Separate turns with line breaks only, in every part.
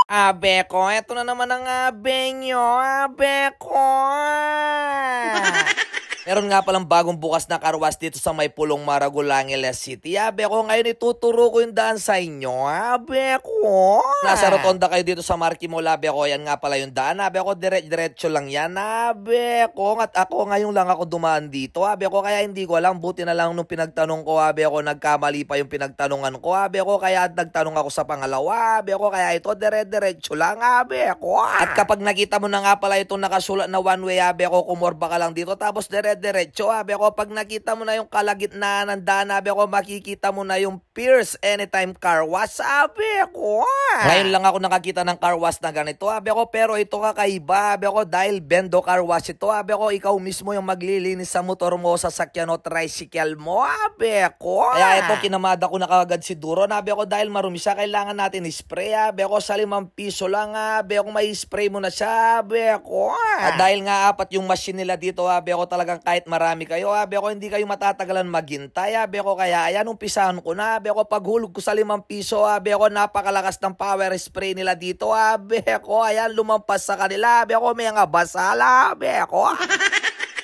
Abe ko, eto na naman ang abe nyo, abe ko. Meron nga palang bagong bukas na karwas dito sa may Pulong Maragul, Angeles City. Abe ko, ngayon ituturo ko yung daan sa inyo. Abe ko. Nasa rotonda kayo dito sa Marky Mall, abe ko. Yan nga pala yung daan. Abe ko, diretso lang yan. Abe ko, at ako ngayon lang ako dumaan dito. Abe ko, kaya hindi ko alam. Buti na lang nung pinagtanong ko, abe ko, nagkamali pa yung pinagtanungan ko. Abe ko, kaya nagtanong ako sa pangalawa. Abe ko, kaya ito diretso lang. Abe ko. At kapag nakita mo na nga pala itong nakasulat na one way, abe ko, kumorba ka lang dito. Tapos diretso, abe ko, pag nakita mo na yung kalagitnaan ng daan, abe ko, makikita mo na yung Pierce Anytime Car Wash, abe ko. Ngayon lang ako nakakita ng car wash na ganito, abe ko, pero ito kakaiba, abe ko, dahil Bendo Car Wash ito, abe ko, ikaw mismo yung maglilinis sa motor mo, sa sakyan o tricycle mo, abe ko. Kaya ito, kinamada ko na kagad si Duro, abe ko, dahil marumi siya, kailangan natin spray, abe ko, sa 5 piso lang, abe ko, may spray mo na siya, abe ko. At dahil nga apat yung machine nila dito, abe ko, talagang kahit marami kayo, abe ko, hindi kayo matatagalan maghintay, abe ko, kaya ayan, umpisahan ko na, abe ko, paghulog ko sa 5 piso, abe ko, napakalakas ng power spray nila dito, abe ko, ayan, lumampas sa kanila, abe ko, may nga basala, abe ko.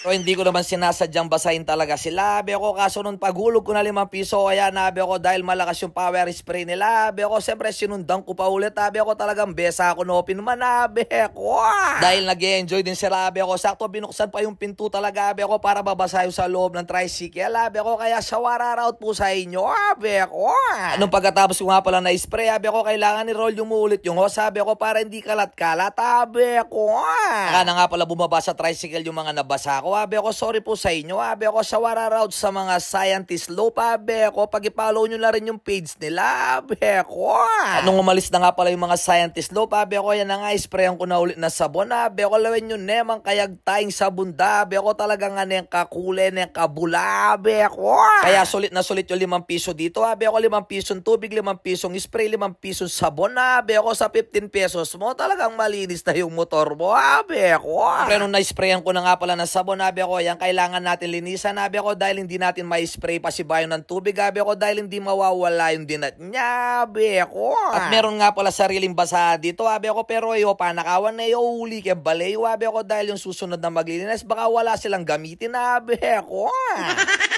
So, hindi ko naman sinasadyang basahin talaga sila, abe ko, kaso nung paghulog ko na 5 piso, ayan, abe ko, dahil malakas yung power spray nila, abe ko, siyempre sinundan ko pa ulit, abe ko, talagang besa ako no-open man, abe ko. Dahil nag-enjoy din sila, abe ko, sakto binuksan pa yung pinto talaga, abe ko, para babasahin sa loob ng tricycle, abe ko, kaya shawararout po sa inyo, abe ko. Anong pagkatapos ko nga pala na spray, abe ko, kailangan ni-roll yung ulit yung hose, abe ko, para hindi kalat-kalat, abe ko. Kaya na nga pala bumaba sa tricycle yung mga nabasa ko, abe ko, sorry po sa inyo, abe ko, shawararout sa mga scientist loop, abe ko, pag-i-follow nyo na rin yung page nila, abe ko. Nung umalis na nga pala yung mga scientist loop, abe ko, yan na nga, sprayan ko na ulit na sabon, abe ko, lawin yung nemang kayag tayong sabunda, abe ko, talagang nga niyang kakule, niyang kabula, abe ko. Kaya sulit na sulit yung 5 piso dito, abe ko, 5 pisong tubig, 5 pisong spray, 5 pisong sabon, abe ko, sa 15 pesos mo, talagang malinis na yung motor mo, abe ko. Pero nung na-sprayan ko na nga pala ng sabon, abe ko, yan kailangan natin linisan, abe ko, dahil hindi natin ma-spray pa si Bayo ng tubig, abe ko, dahil hindi mawawala yung dinat niya, abe ko. At meron nga pala sariling basa dito, abe ko, pero ayo, panakawan na uli kay balayo, abe ko, dahil yung susunod na maglilinis, baka wala silang gamitin, abe ko.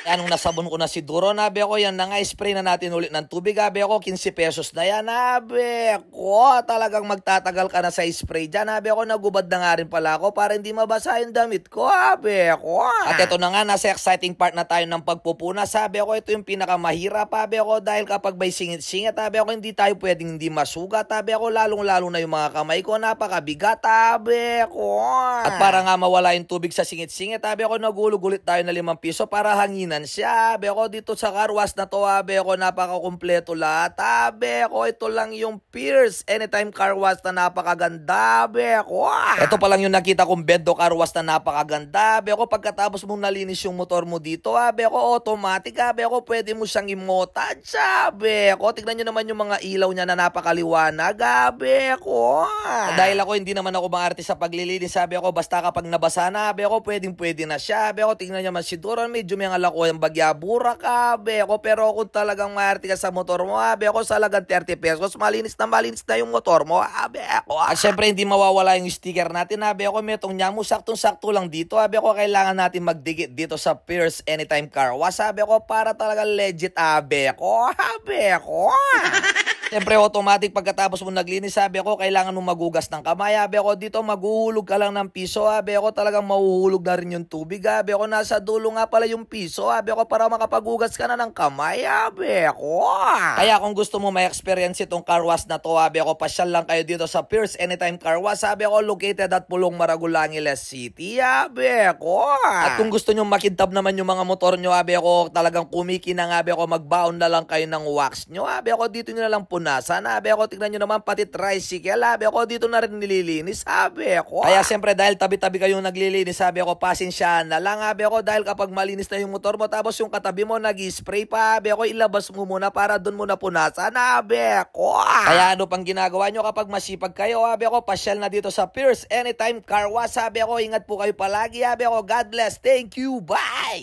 Yan, nung nasabon ko na si Duro, abe ko, yan na nga, spray na natin ulit ng tubig, abe ko, 15 pesos na yan, abe ko. Talagang magtatagal ka na sa spray dyan, abe ko, nagubad na nga rin pala ako para hindi mabasa yung damit ko, abe ko. At ito na nga, nasa exciting part na tayo ng pagpupuna, sabi ko, ito yung pinakamahirap, abe ko, dahil kapag may singit-singit, abe ko, hindi tayo pwedeng hindi masugat, abe ko, lalong-lalo na yung mga kamay ko, napakabigat, abe ko. At para nga mawala yung tubig sa singit-singit, abe ko, nagulog ulit tayo na 5 piso para hanginan siya, abe ko, dito sa karwas na to, abe ko, napakakumpleto lahat, abe ko, ito lang yung Pierce Anytime Car Wash na napakaganda, abe ko. Ito pa lang yung nakita kong Bendo Car Wash na napakaganda, abe ko, pagkatapos mong nalinis yung motor mo dito, abe ko, automatic, abe ko, pwede mo siyang i-motage, abe ko. Tignan nyo naman yung mga ilaw niya na napakaliwanag, abe ko. Dahil ako, hindi naman ako maarte sa paglilinis, abe ko, basta kapag nabasa na, abe ko, pwede na siya, abe ko. Tignan nyo naman si Duron, medyo may alako yung bagyabura ka, abe ko, pero kung talagang maarte ka sa motor mo, abe ko, sa lagang 30 pesos, malinis na yung motor mo, abe ko. At syempre, hindi mawawala yung sticker natin, abe ko, metong nyamo, saktong-sakto lang dito, abe ko, kailangan natin magdikit dito sa Pierce Anytime Car Wash, sabi ko, para talaga legit, abe ko, abe ko. Siyempre, automatic pagkatapos mo naglinis, sabi ko, kailangan mo magugas ng kamay, abe ko, dito maguhulog ka lang ng piso, abe ko, talagang mahuhulog na rin yung tubig, abe ko, nasa dulo nga pala yung piso, abe ko, para makapagugas ka na ng kamay, abe ko. Kaya kung gusto mo ma-experience itong car wash na to, abe ko, pasyal lang kayo dito sa Pierce Anytime Car Wash, sabi ko, located at Pulong Maragul, Angeles City, abe ko. At kung gusto nyo makintab naman yung mga motor nyo, abe ko, talagang kumikinang, abe ko, magbaon na lang kayo ng wax nyo, abe ko, dito nyo na lang punasan, abe ko, tignan nyo naman pati tricycle, abe ko, dito na rin nililinis, abe ko. Kaya siyempre, dahil tabi-tabi kayong naglilinis, abe ko, pasensyahan na lang, abe ko, dahil kapag malinis na yung motor mo, tapos yung katabi mo nag-spray pa, abe ko, ilabas mo muna para doon mo na punasan, abe ko. Kaya ano pang ginagawa nyo kapag masipag kayo, abe ko, pasyal na dito sa Pierce Anytime Car Wash, abe ko, ingat po kayo palagi, abe ko, God bless, thank you, bye!